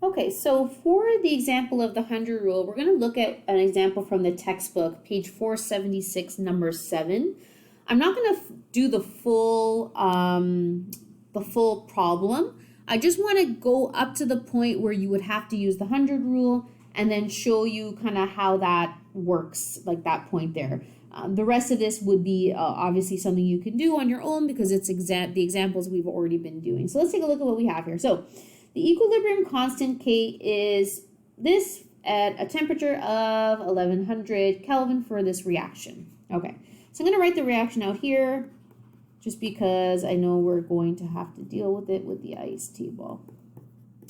Okay, so for the example of the 100 rule, we're going to look at an example from the textbook, page 476, number 7. I'm not going to do the full problem. I just want to go up to the point where you would have to use the 100 rule and then show you kind of how that works, like that point there. The rest of this would be obviously something you can do on your own because it's the examples we've already been doing. So let's take a look at what we have here. So the equilibrium constant K is this at a temperature of 1100 Kelvin for this reaction. Okay, so I'm going to write the reaction out here just because I know we're going to have to deal with it with the ice table.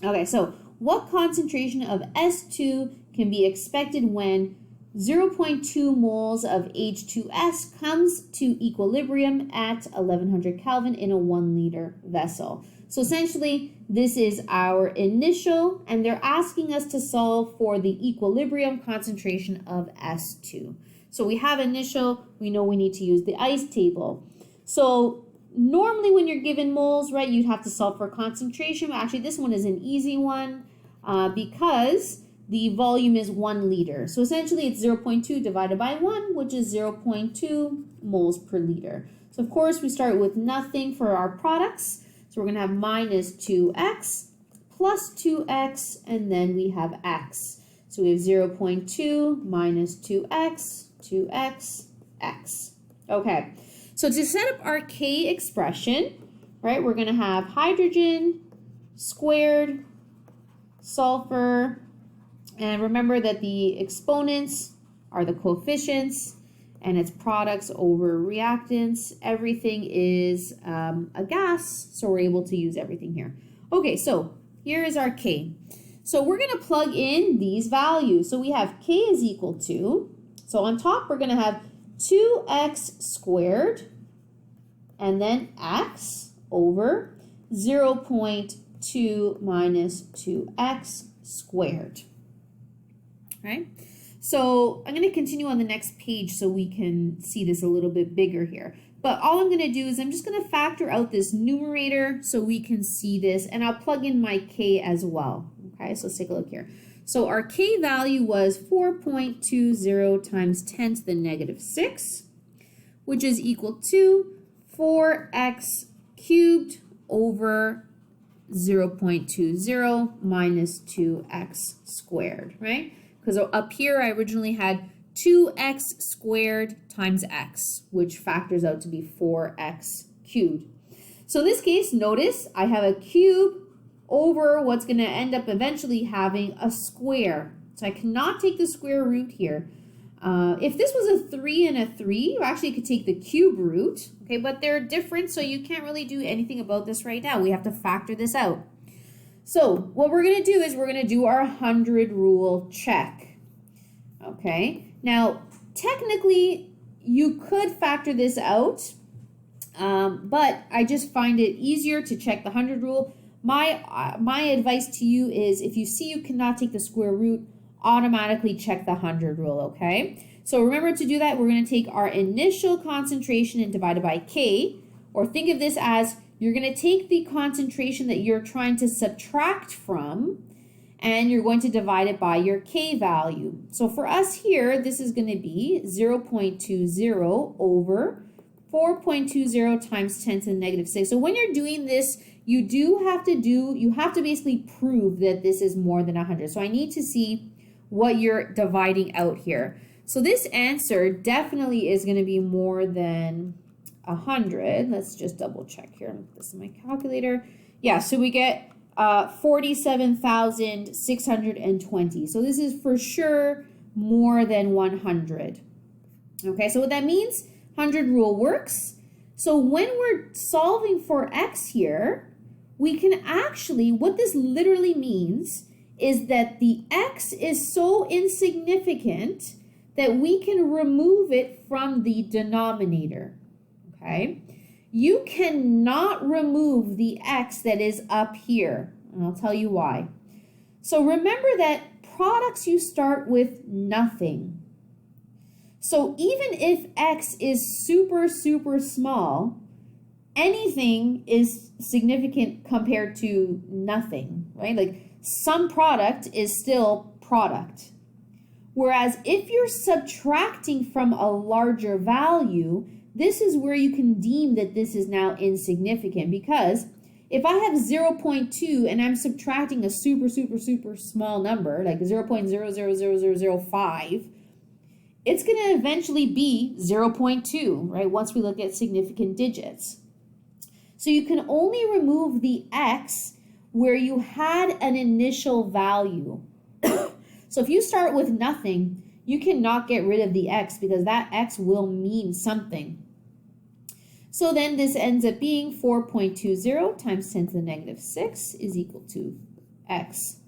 Okay, so what concentration of S2 can be expected when 0.2 moles of H2S comes to equilibrium at 1100 Kelvin in a 1 liter vessel? So essentially, this is our initial, and they're asking us to solve for the equilibrium concentration of S2. So we have initial, we know we need to use the ice table. So normally when you're given moles, right, you'd have to solve for concentration. But actually, this one is an easy one because the volume is 1 liter. So essentially, it's 0.2 divided by 1, which is 0.2 moles per liter. So of course, we start with nothing for our products. So we're going to have minus 2x plus 2x, and then we have x. So we have 0.2 minus 2x, 2x, x. Okay, so to set up our K expression, right, we're going to have hydrogen squared, sulfur, and remember that the exponents are the coefficients, and it's products over reactants. Everything is a gas, so we're able to use everything here. Okay, so here is our K. So we're going to plug in these values. So we have K is equal to, so on top we're going to have 2x squared, and then x over 0.2 minus 2x squared, right? So I'm going to continue on the next page so we can see this a little bit bigger here. But all I'm going to do is I'm just going to factor out this numerator so we can see this, and I'll plug in my K as well. Okay, so let's take a look here. So our K value was 4.20 times 10 to the negative 6, which is equal to 4x cubed over 0.20 minus 2x squared, right? Because up here I originally had 2x squared times x, which factors out to be 4x cubed. So in this case, notice I have a cube over what's going to end up eventually having a square. So I cannot take the square root here. If this was a 3 and a 3, you actually could take the cube root, okay, but they're different, so you can't really do anything about this right now. We have to factor this out. So what we're going to do is we're going to do our 100 rule check. Okay, now technically you could factor this out, but I just find it easier to check the 100 rule. My advice to you is if you see you cannot take the square root, automatically check the 100 rule, okay? So remember to do that, we're going to take our initial concentration and divide it by K, or think of this as you're going to take the concentration that you're trying to subtract from, and you're going to divide it by your K value. So for us here, this is going to be 0.20 over 4.20 times 10 to the negative 6. So when you're doing this, you have to basically prove that this is more than 100. So I need to see what you're dividing out here. So this answer definitely is going to be more than 100. Let's just double check here. This is my calculator. Yeah, so we get 47,620. So this is for sure more than 100. Okay, so what that means, 100 rule works. So when we're solving for x here, we can actually, what this literally means is that the x is so insignificant that we can remove it from the denominator, okay? You cannot remove the x that is up here, and I'll tell you why. So remember that products you start with nothing. So even if x is super, super small, anything is significant compared to nothing, right? Like some product is still product. Whereas if you're subtracting from a larger value, this is where you can deem that this is now insignificant, because if I have 0.2 and I'm subtracting a super small number, like 0.000005, it's going to eventually be 0.2, right? Once we look at significant digits. So you can only remove the x where you had an initial value. So if you start with nothing, you cannot get rid of the x because that x will mean something. So then this ends up being 4.20 times 10 to the negative 6 is equal to x.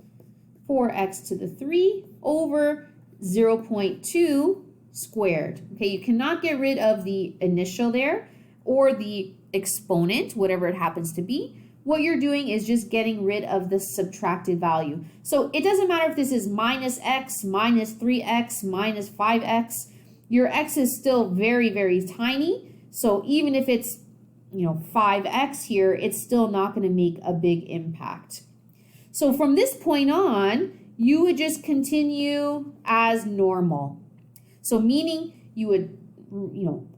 4x to the 3 over 0.2 squared. Okay, you cannot get rid of the initial there or the exponent, whatever it happens to be. What you're doing is just getting rid of the subtracted value. So it doesn't matter if this is minus x, minus 3x, minus 5x. Your x is still very tiny. So even if it's, 5x here, it's still not going to make a big impact. So from this point on, you would just continue as normal. So meaning you would,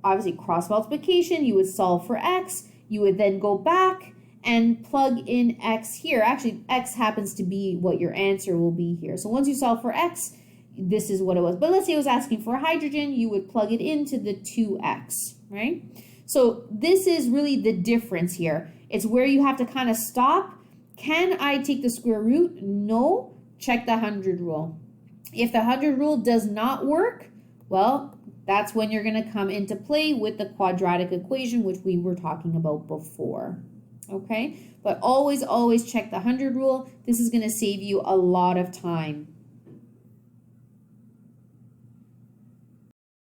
obviously cross multiplication, you would solve for x, you would then go back and plug in x here. Actually, x happens to be what your answer will be here. So once you solve for x, this is what it was. But let's say it was asking for hydrogen, you would plug it into the 2x, right? So this is really the difference here. It's where you have to kind of stop. Can I take the square root? No. Check the 100 rule. If the 100 rule does not work, well, that's when you're going to come into play with the quadratic equation, which we were talking about before. Okay, but always check the 100 rule. This is going to save you a lot of time.